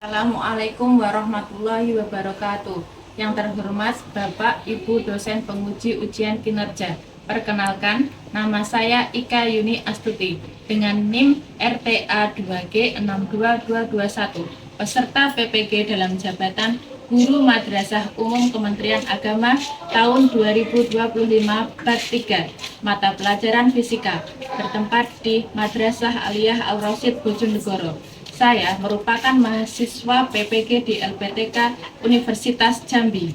Assalamualaikum warahmatullahi wabarakatuh. Yang terhormat Bapak Ibu dosen penguji ujian kinerja. Perkenalkan, nama saya Ika Yuni Astuti dengan NIM RTA 2G 62221, peserta PPG dalam jabatan Guru Madrasah Umum Kementerian Agama tahun 2025 bab 3, mata pelajaran fisika, bertempat di Madrasah Aliyah Al-Rasyid Bojonegoro. Saya merupakan mahasiswa PPG di LPTK Universitas Jambi.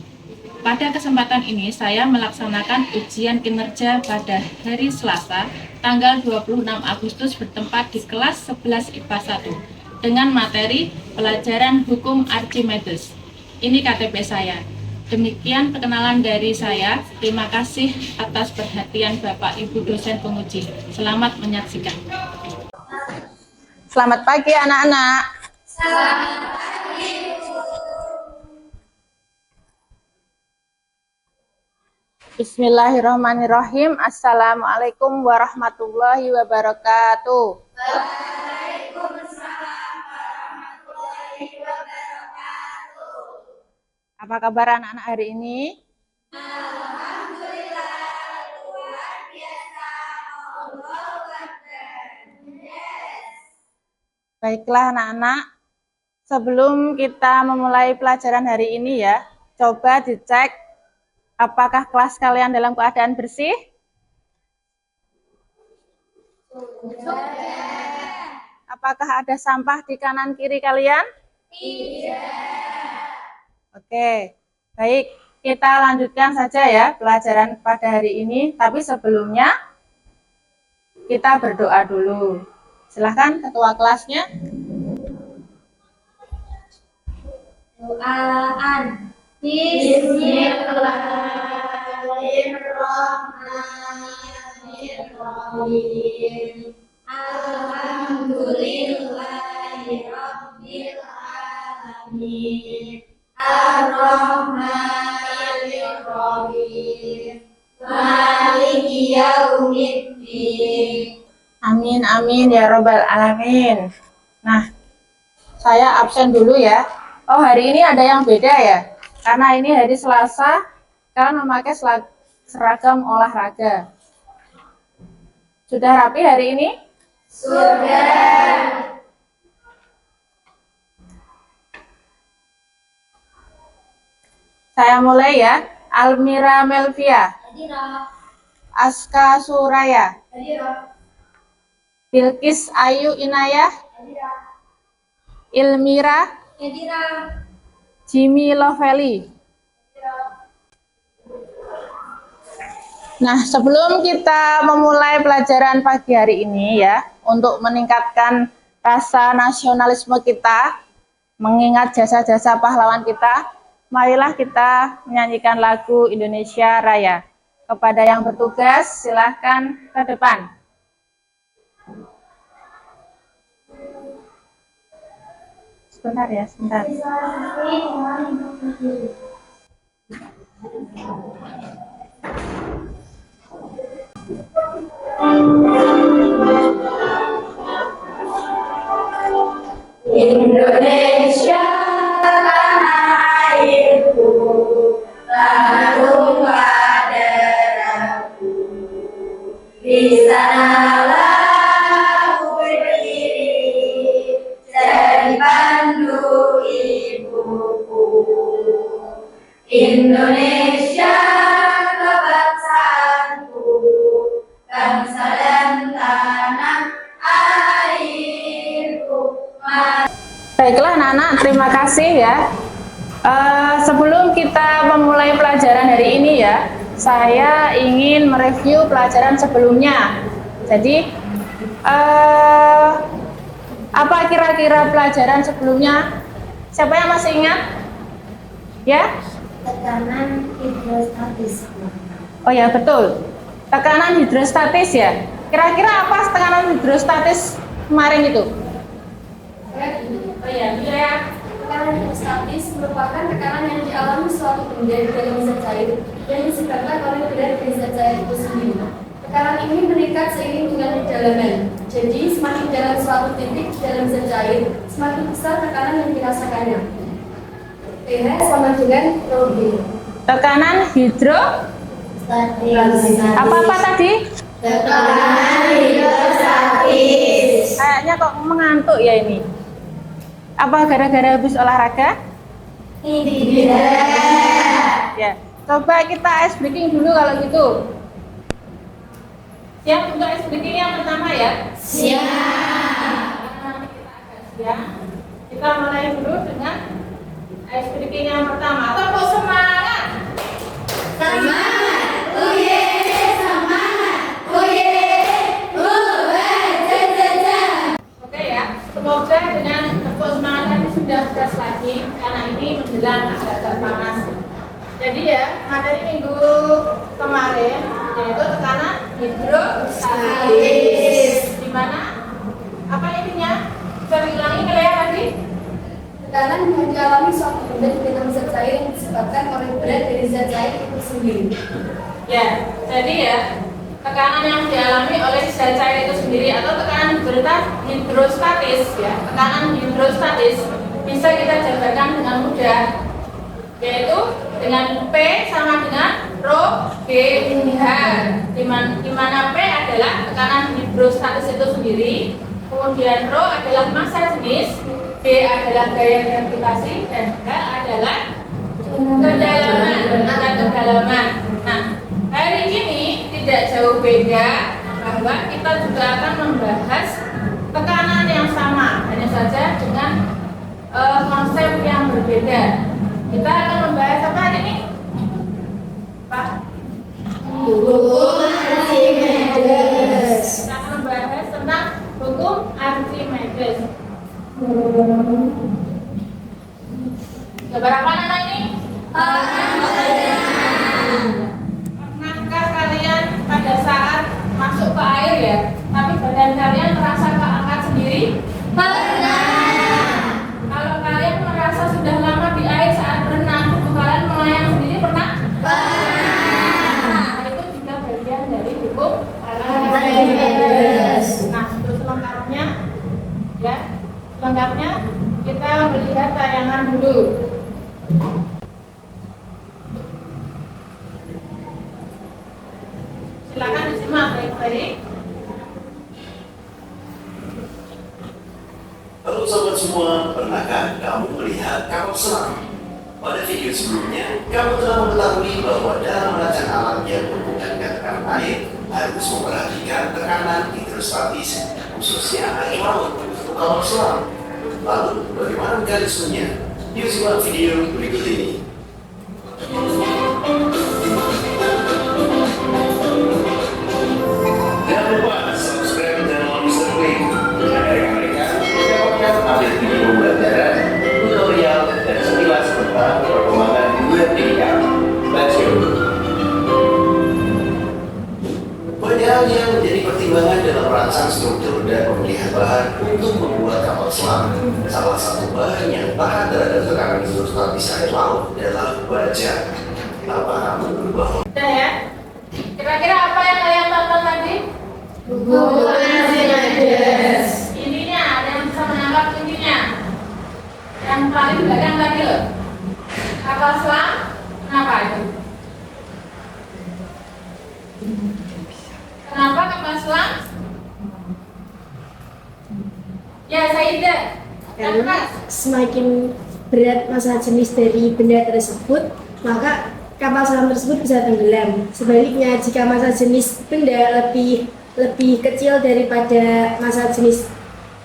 Pada kesempatan ini saya melaksanakan ujian kinerja pada hari Selasa tanggal 26 Agustus bertempat di kelas 11 IPA 1 dengan materi pelajaran hukum Archimedes. Ini KTP saya. Demikian perkenalan dari saya. Terima kasih atas perhatian Bapak Ibu dosen penguji. Selamat menyaksikan. Selamat pagi anak-anak. Selamat pagi, Bu. Bismillahirrahmanirrahim. Assalamualaikum warahmatullahi wabarakatuh. Waalaikumsalam warahmatullahi wabarakatuh. Apa kabar anak-anak hari ini? Alhamdulillah, luar biasa. Allahu Akbar. Yes. Baiklah anak-anak, sebelum kita memulai pelajaran hari ini ya, coba dicek apakah kelas kalian dalam keadaan bersih? Sudah. Apakah ada sampah di kanan kiri kalian? Tidak. Oke, baik. Kita lanjutkan saja ya pelajaran pada hari ini, tapi sebelumnya kita berdoa dulu. Silahkan ketua kelasnya. Doaan. Bismillahirrahmanirrahim. Alhamdulillahirabbil alamin. Ar-Rahmanir-Rahim. Maliki yaumiddin. Amin, amin ya robbal alamin. Nah, saya absen dulu ya. Oh, hari ini ada yang beda ya. Karena ini hari Selasa, kalian memakai seragam olahraga. Sudah rapi hari ini? Sudah. Saya mulai ya. Almira Melvia, Hadirah. Aska Suraya, Hadirah. Bilkis Ayu Inayah, Hadirah. Ilmira, Hadirah. Jimmy Lovely. Nah, sebelum kita memulai pelajaran pagi hari ini ya, untuk meningkatkan rasa nasionalisme kita, mengingat jasa-jasa pahlawan kita, marilah kita menyanyikan lagu Indonesia Raya. Kepada yang bertugas, silahkan ke depan. Sebentar ya, sebentar. Indonesia tanah airku, tanah tumpah darahku. Di sanalah aku berdiri, jadi pandu ibuku. Indonesia kebangsaanku, bangsa dan tanah airku. Baiklah anak-anak, terima kasih ya. Sebelum kita memulai pelajaran hari ini ya, saya ingin mereview pelajaran sebelumnya. Jadi, apa kira-kira pelajaran sebelumnya? Siapa yang masih ingat? Ya? Tekanan hidrostatis. Oh ya, betul. Tekanan hidrostatis ya. Kira-kira apa tekanan hidrostatis kemarin itu? Oh ya, tekanan hidrostatis merupakan tekanan yang dialami suatu benda yang tidak bisa cair dan disebabkan oleh berat dari zat cair itu sendiri. Tekanan ini meningkat seiring dengan kedalaman. Jadi, semakin dalam suatu titik dalam zat cair, semakin besar tekanan yang dirasakannya. pH sama dengan rho G. Tekanan apa tadi? Tekanan hidrostatis. Kayaknya kok mengantuk ya ini. Apa gara-gara habis olahraga? Tidak. Ya. Coba kita ice breaking dulu kalau gitu. Siap untuk ice breaking yang pertama ya? Siap. Karena kita agak siang, kita mulai dulu dengan ice breaking yang pertama. Tepuk semangat! Semangat. Oh yeah, semangat. Oh yeah. Oh, Oke ya, semoga dengan tepuk semangat tadi sudah fresh lagi karena ini menjelang agak panas. Jadi ya, materi minggu kemarin yaitu tekanan hidrostatis. Di mana? Apa intinya? Bisa diulangi kalian tadi? Tekanan yang dialami suatu benda di dalam zat cair yang disebabkan oleh berat dari zat cair itu sendiri. Ya, jadi ya tekanan yang dialami oleh zat cair itu sendiri atau tekanan hidrostatis ya, tekanan hidrostatis bisa kita jabarkan dengan mudah, yaitu dengan P sama dengan rho G H, di mana P adalah tekanan hidrostatis itu sendiri, kemudian rho adalah massa jenis, G adalah gaya gravitasi, dan H adalah kedalaman. Nah, hari ini tidak jauh beda bahwa kita juga akan membahas tekanan yang sama, hanya saja dengan konsep yang berbeda. Kita akan membahas apa hari ini? Pak? Hukum Archimedes. Kita akan membahas tentang hukum Archimedes. Gambar apa nama ini? Pernahkah kalian pada saat masuk ke air ya, tapi badan kalian terasa keangkat sendiri? Kalau kalian merasa sudah lama di air saat berenang, tubuh kalian melayang sendiri, pernah? Nah, itu juga bagian dari hukum Archimedes. Nah, untuk selengkapnya, ya, kita melihat tayangan dulu. Silakan disimak baik-baik. Halo sobat semua, pernahkah kamu melihat kapal selam? Pada video sebelumnya, kamu telah mengetahui bahwa dalam merancang alat yang berhubungan dengan tekanan air harus memperhatikan tekanan hidrostatis, khususnya air laut untuk kapal selam. Lalu, bagaimana mekanismenya? Yuk simak video berikut ini. Jangan lupa subscribe channel Mr. Quick agar mereka mendapatkan update video pembelajaran, tutorial, dan sekilas tentang perkembangan dunia pendidikan. Let's go! Banyak hal yang menjadi pertimbangan dalam merancang struktur dan pemilihan bahan untuk membuat kapal selam. Salah satu bahan yang tahan terhadap tekanan hidrostatis air laut adalah baja. Apa kamu bahwa Udah ya? Kira-kira apa yang kalian tonton tadi? Hukum Archimedes. Intinya, ada yang bisa menangkap intinya? Yang paling belakang tadi loh. Kapal selam, kenapa itu? Kenapa kapal selam? Ya, Saidah. Karena semakin berat massa jenis dari benda tersebut, maka kapal selam tersebut bisa tenggelam. Sebaliknya, jika massa jenis benda lebih kecil daripada massa jenis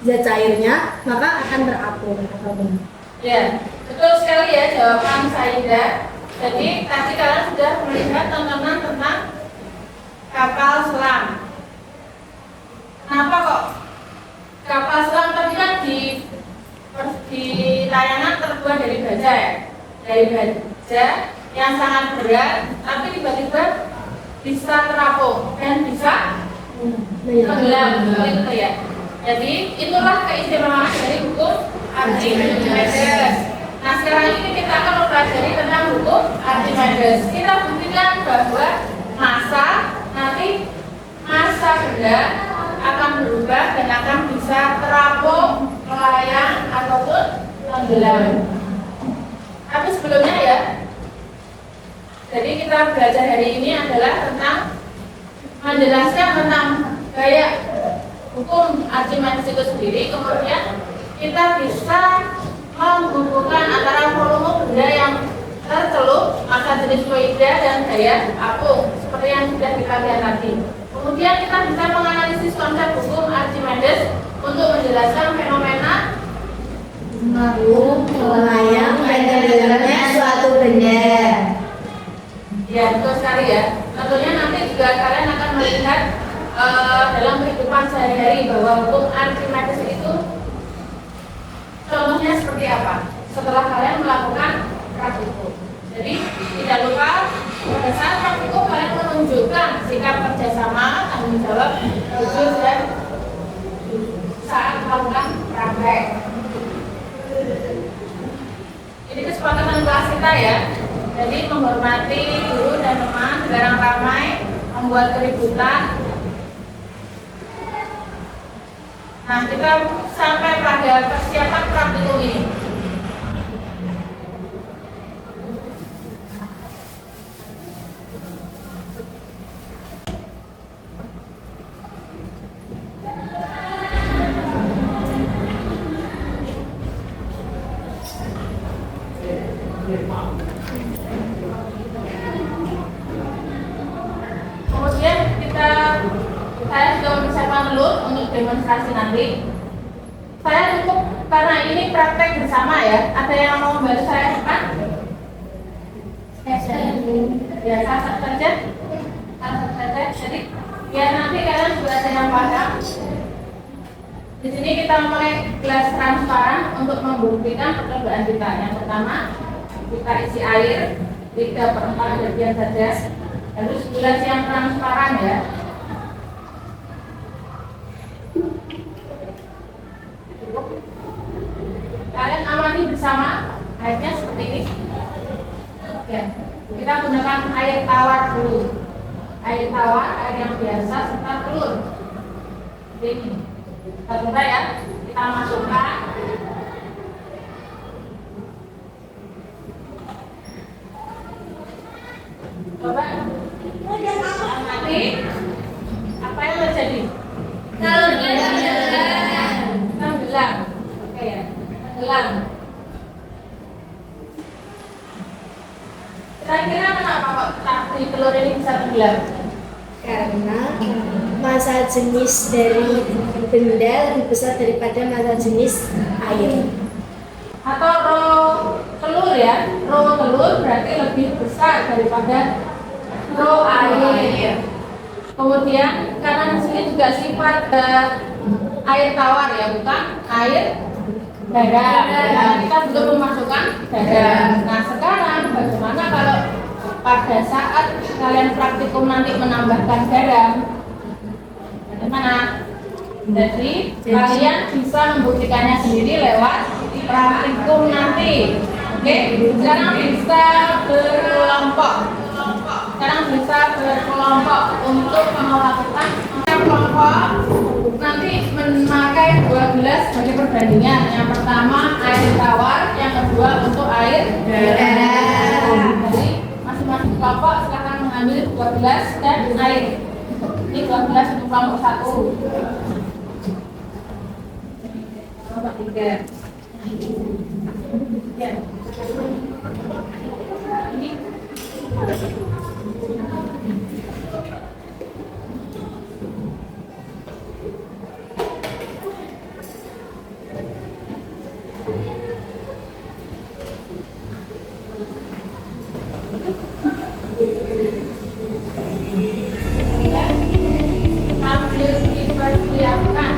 zat cairnya, maka akan terapung. Ya, betul sekali ya jawaban Saidah. Jadi tadi kalian sudah melihat tontonan tentang kapal selam. Kenapa kok kapal selam tadi kan di tayangan terbuat dari baja ya? Dari baja yang sangat berat, tapi tiba-tiba bisa terapung dan bisa tenggelam, gitu ya. Jadi itulah keistimewaan dari hukum Archimedes. Nah, sekarang ini kita akan mempelajari tentang hukum Archimedes. Kita buktikan bahwa massa nanti massa benda akan berubah dan akan bisa terapung, melayang, ataupun tenggelam. Tapi sebelumnya ya, jadi kita belajar hari ini adalah tentang menjelaskan tentang gaya hukum Archimedes itu sendiri. Kemudian kita bisa menghubungkan antara volume benda yang tercelup, massa jenis fluida, dan gaya apung seperti yang sudah kita lihat tadi. Kemudian kita bisa menganalisis konsep hukum Archimedes untuk menjelaskan fenomena melayang dan tenggelamnya suatu benda. Ya, betul sekali ya. Tentunya nanti juga kalian akan melihat dalam kehidupan sehari-hari bahwa hukum Archimedes itu contohnya seperti apa setelah kalian melakukan praktikum. Jadi tidak lupa pada saat praktikum kalian menunjukkan sikap kerjasama, tanggung jawab, jujur dan saat melakukan praktek. Ini kesepakatan kelas kita ya. Jadi menghormati guru dan teman, jarang ramai, membuat keributan. Nah, kita sampai pada persiapan praktikum ini. Kemudian saya juga mempersiapkan dulu untuk demonstrasi nanti. Saya cukup karena ini praktek bersama ya. Ada yang mau membantu saya kan? Ya, satu saja. Jadi biar nanti kalian juga ada yang paham. Di sini kita memakai gelas transparan untuk membuktikan percobaan kita. Yang pertama, kita isi air 3/4 bagian saja. Harus gelas yang transparan ya. Kalian amati bersama airnya seperti ini. Oke. Kita gunakan air tawar dulu. Air tawar, air yang biasa serta telur. Ini. Kita coba ya. Kita masukkan. Coba. Amati. Apa yang terjadi? Tenggelam. Oke ya. Tenggelam. Kira-kira kenapa kok si telur ini bisa tenggelam? Karena massa jenis dari benda lebih besar daripada massa jenis air. Atau rho telur ya? Rho telur berarti lebih besar daripada rho air. Kemudian karena di sini juga sifat air tawar ya, bukan air garam. Nah, kita belum memasukkan garam. Nah, sekarang bagaimana kalau pada saat kalian praktikum nanti menambahkan garam? Bagaimana? Jadi kalian bisa membuktikannya sendiri lewat praktikum nanti. Oke, sekarang bisa berkelompok. Untuk melakukan kelompok nanti memakai 2 gelas sebagai perbandingan. Yang pertama air tawar, yang kedua untuk air garam. Jadi masing-masing kelompok silakan mengambil 2 gelas dan air. Ini 2 gelas untuk kelompok 1. Kelompok 3. Ya. Ini ambil dipersiapkan.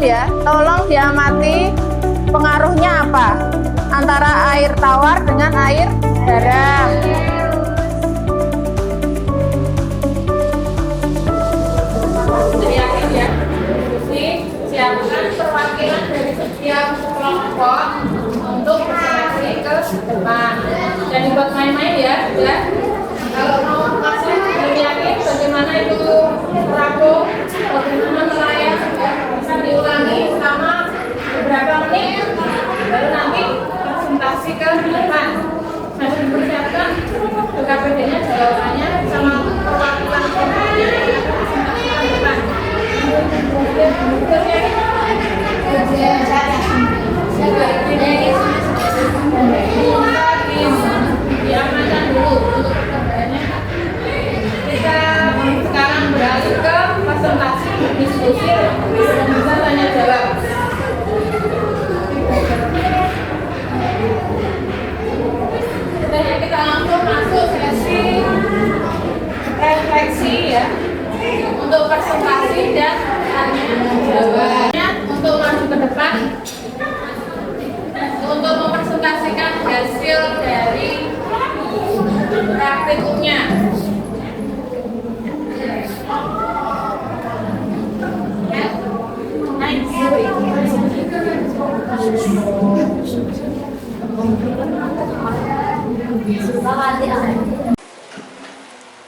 ya, tolong diamati pengaruhnya apa antara air tawar dengan air garam. Dari akhir ya, diskusi siapkan perwakilan dari setiap kelompok untuk presentasi ke depan. Dan dibuat main-main ya, sudah. Kalau mau kasih belum yakin bagaimana itu terapung, bagaimana melayang, bisa diulangi selama beberapa menit, baru nanti presentasi ke depan. Masih dipersiapkan KPD-nya, jawabannya sama perwakilan kelompoknya, presentasi ke depan. Diamankan dulu untuk perbedaannya. Kita sekarang beralih ke presentasi diskusi dan bisa tanya jawab. Selanjutnya kita langsung masuk sesi refleksi ya, untuk presentasi dan tanya jawabnya. Untuk maju ke depan untuk mempresentasikan hasil dari praktikumnya.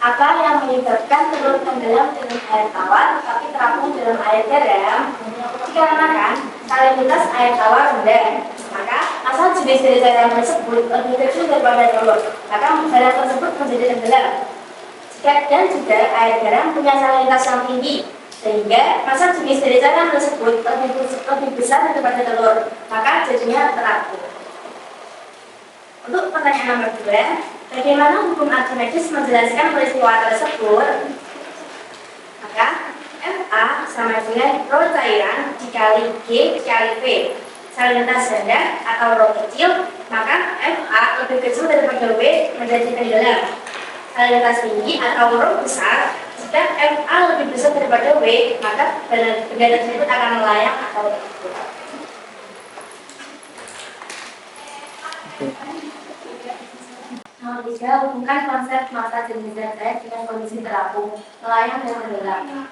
Apa yang menyebabkan telur tenggelam dengan air tawar tetapi terapung dalam air garam? Dikarenakan salinitas air tawar rendah, maka massa jenis dari cairan tersebut lebih kecil daripada telur, maka cairan tersebut menjadi tenggelam. Dan juga air garam punya salinitas yang tinggi, sehingga massa jenis dari cairan tersebut lebih besar daripada telur, maka jadinya terapung. Untuk pertanyaan nomor 2, bagaimana hukum Archimedes menjelaskan peristiwa tersebut? Maka FA sama dengan rho cairan dikali G dikali V. Salinitas rendah atau rho kecil, maka FA lebih kecil daripada V menjadi tenggelam. Salinitas tinggi atau rho besar, jika FA lebih besar daripada V, maka benda tersebut akan melayang atau terbuka. Nomor 3, hubungkan konsep massa jenis zat dengan kondisi terapung, melayang dan tenggelam.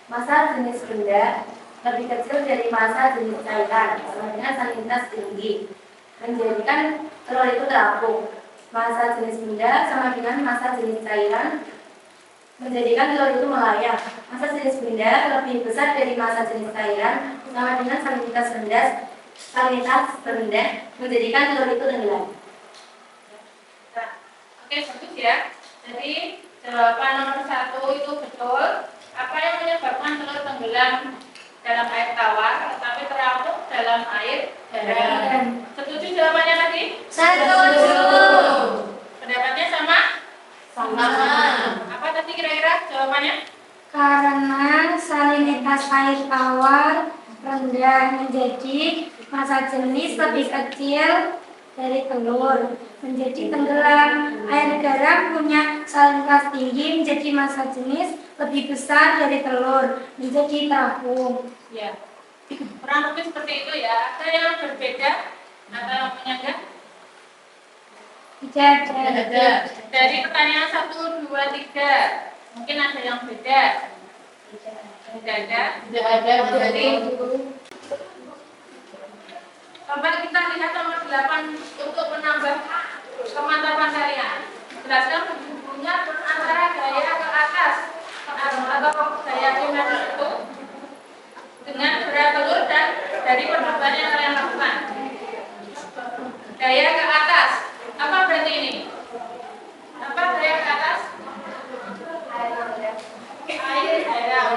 Massa jenis benda lebih kecil dari massa jenis cairan, sama dengan salinitas tinggi, menjadikan telur itu terapung. Massa jenis benda sama dengan massa jenis cairan, menjadikan telur itu melayang. Massa jenis benda lebih besar dari massa jenis cairan, sama dengan salinitas rendah, menjadikan telur itu tenggelam. Oke, bagus ya. Jadi jawaban nomor 1 itu betul. Apa yang menyebabkan telur tenggelam dalam air tawar tetapi terapung dalam air garam? Setuju jawabannya tadi? Setuju. Pendapatnya sama? Sama. Apa tadi kira-kira jawabannya? Karena salinitas air tawar rendah, menjadi massa jenis lebih kecil dari telur, menjadi tenggelam. Air garam punya salinitas tinggi, menjadi massa jenis lebih besar dari telur, menjadi terapung. Ya, kurang lebih seperti itu ya. Ada yang berbeda atau yang menyangga? Tidak Ada. Dari pertanyaan 1, 2, 3, mungkin ada yang beda. Tidak ada. Tidak ada. Jadi coba kita lihat nomor 8 untuk menambah kemantapan kalian. Jelaskan hubungannya antara gaya ke atas atau gaya primer itu dengan berat telur dan dari perbuatan yang kalian lakukan. Gaya ke atas, apa berarti ini? Apa gaya ke atas? Air garam.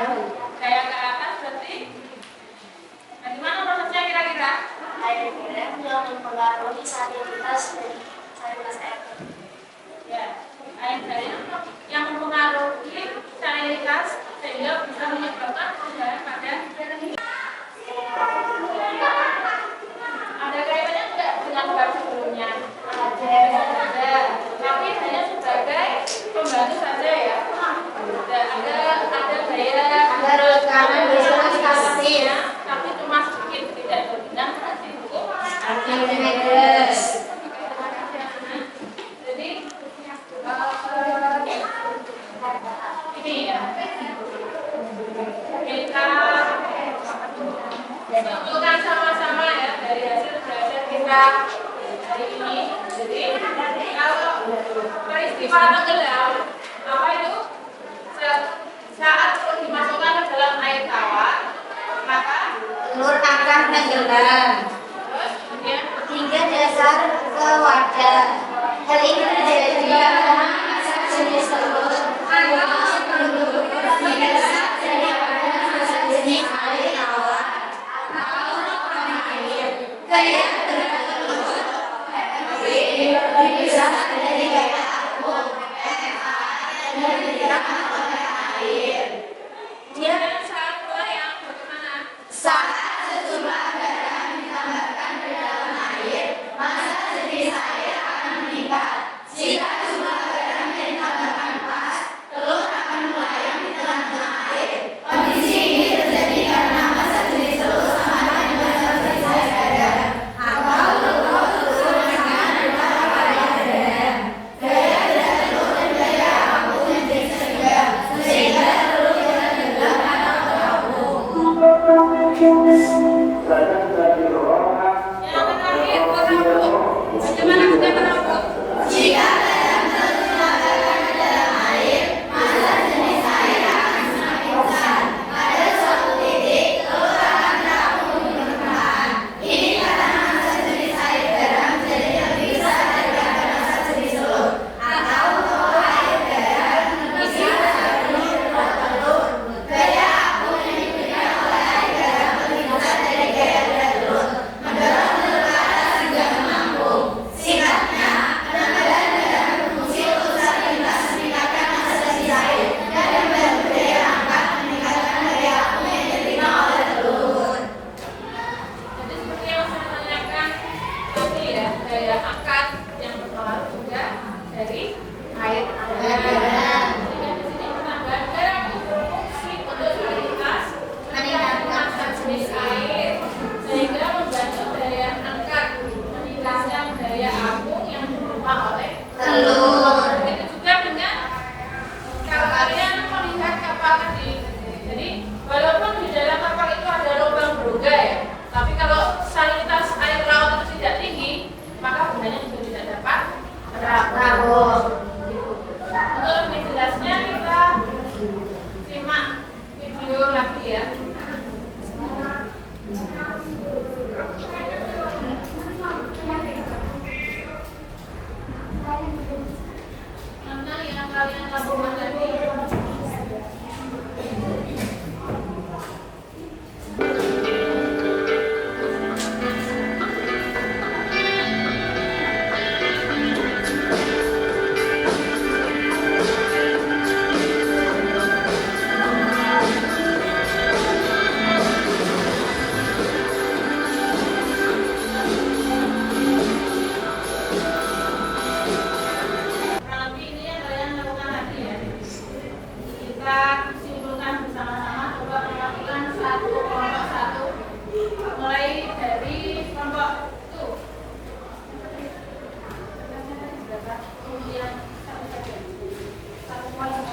Gaya ke atas berarti bagaimana prosesnya kira-kira? Air garam yang mempengaruhi salinitas dari salinitas air. Ya, air garam kita hari ini. Jadi kalau peristiwa tenggelam apa itu? Saat telur dimasukkan ke dalam air tawar, maka Telur akan tenggelam terus kemudian hingga dasar ke wadah. Hal ini terjadi karena massa jenis telur massa jenis air tawar atau air kayak bisa dari kayak air. Dia saat yang bagaimana? saat sejumlah barang ditambahkan ke dalam air, massa jenis air akan meningkat. Jika jumlah barang yang ditambahkan pas, telur akan melayang di tengah-tengah air. Kondisi ini terjadi karena massa jenis telur sama dengan massa jenis air garam. Atau telur dengan gaya garam. Gaya adalah telur dan gaya apapun yang disesuaikan, sehingga telur tidak tenggelam atau terapung. Yang terakhir terapung. Bagaimana kita terapung? Jika barang telur ditambahkan ke dalam air, massa jenis air akan semakin besar. Pada suatu titik, telur akan terapung di permukaan. Ini karena massa jenis air garam jadi lebih besar daripada massa jenis telur. Atau telur air garam bisa terpenuhi telur. Gaya apung yang diberikan oleh air garam lebih besar dari gaya berat telur. Mendorong telur ke atas hingga mengapung. Singkatnya, penambahan garam berfungsi untuk stabilitas meningkatkan massa jenis air dan membantu daya angkat meningkatkan daya apung yang diterima oleh telur. Jadi seperti yang saya tanyakan tadi ya, daya angkat yang berpengaruh juga dari air garam. Jadi di sini penambahan garam itu berfungsi untuk stabilitas meningkatkan massa jenis air sehingga membantu daya angkat meningkatkan daya apung yang diterima oleh Telur. Begitu juga dengan kalau kalian melihat kapal tadi, jadi walaupun di dalam kapal itu ada lubang berongga ya, tapi kalau salinitas air laut itu tidak tinggi, maka bundanya juga tidak dapat terapung. Untuk lebih jelasnya kita simak video lagi ya. Mana yang kalian lakukan tadi? Kurang lebih ini yang kalian lakukan tadi ya. Kita simpulkan bersama-sama, coba melakukan satu kelompok satu, mulai dari kelompok itu. Kemudian satu saja. Satu poin.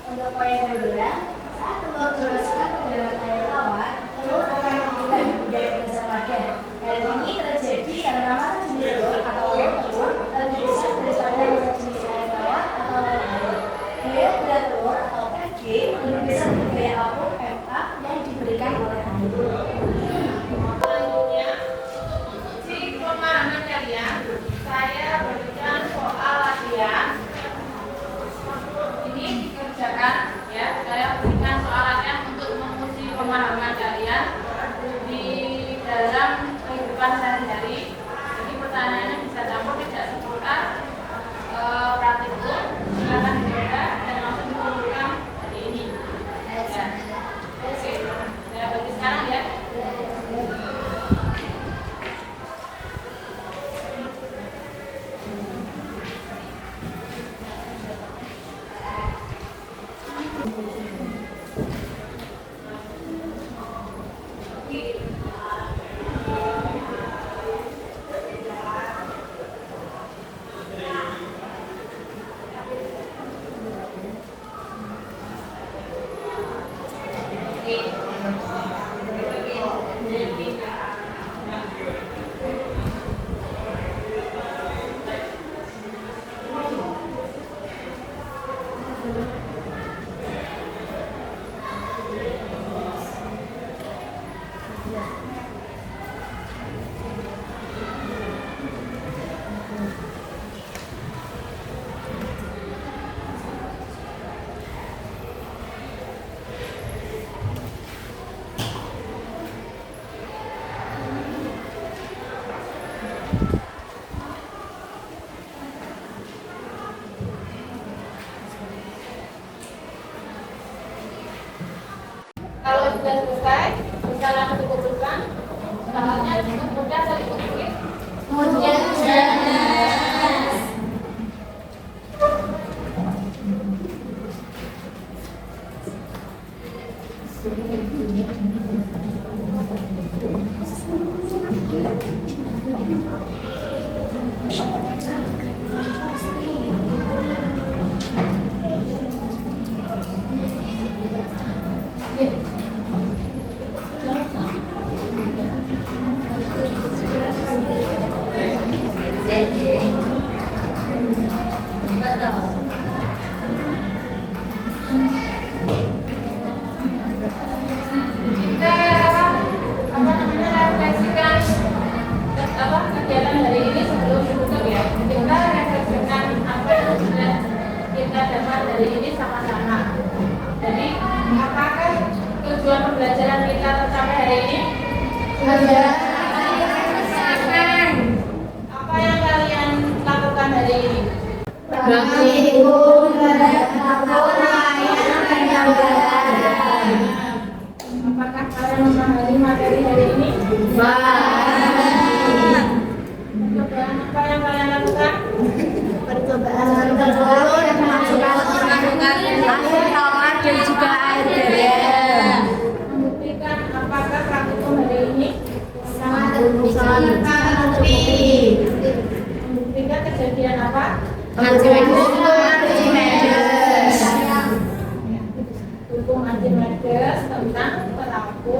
Untuk poin kedua, saat telur dimasukkan ke dalam air tawar, telur akan menggugah budaya dasar wadah. Hal ini terjadi karena massa jenis telur atau telur lebih besar daripada massa jenis air tawar atau air. Gaya berat telur atau kg lebih besar dari gaya apung FA yang diberikan oleh air. Selanjutnya, untuk menguji pemahaman kalian, saya berikan soal latihan. Ini dikerjakan ya, saya berikan soal latihan untuk menguji pemahaman kalian di dalam kehidupan sehari-hari. Jadi pertanyaannya bisa campur Kalau sudah selesai, bisa langsung dikumpulkan. Soalnya cukup mudah dan cukup sulit. Kita refleksikan kegiatan hari ini sebelum ditutup ya. Kita refleksikan apa yang sudah kita dapat dari ini sama-sama. Jadi, apakah tujuan pembelajaran kita tercapai hari ini? Apa yang kalian lakukan hari ini? Apakah kalian memahami materi hari ini? Percobaan apa yang kalian lakukan? Percobaan bertelur dan memasukkan air tawar dan juga air garam. Membuktikan apakah praktikum hari ini? Sangat terbukti. Membuktikan kejadian apa? Hukum Archimedes tentang perahu.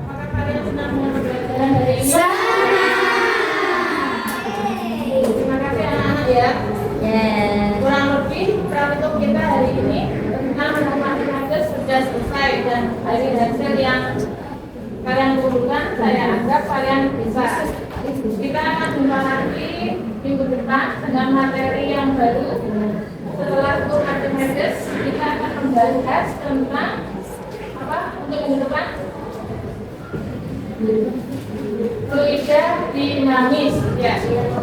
Apakah kalian senang dengan pembelajaran hari ini? Terima kasih anak-anak ya. Kurang lebih praktikum kita hari ini tentang hukum Archimedes sudah selesai dan dari hasil yang kalian kumpulkan saya anggap kalian bisa. Kita akan jumpa lagi minggu depan dengan materi yang baru. Setelah hukum Archimedes kita akan membahas tentang apa untuk minggu depan? Fluida dinamis ya. Terima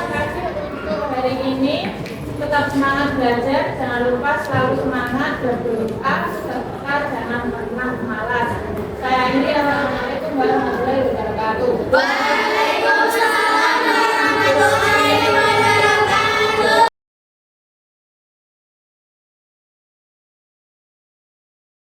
kasih untuk hari ini. Tetap semangat belajar, jangan lupa selalu semangat berdoa serta jangan pernah malas. Saya ini, assalamualaikum warahmatullahi wabarakatuh.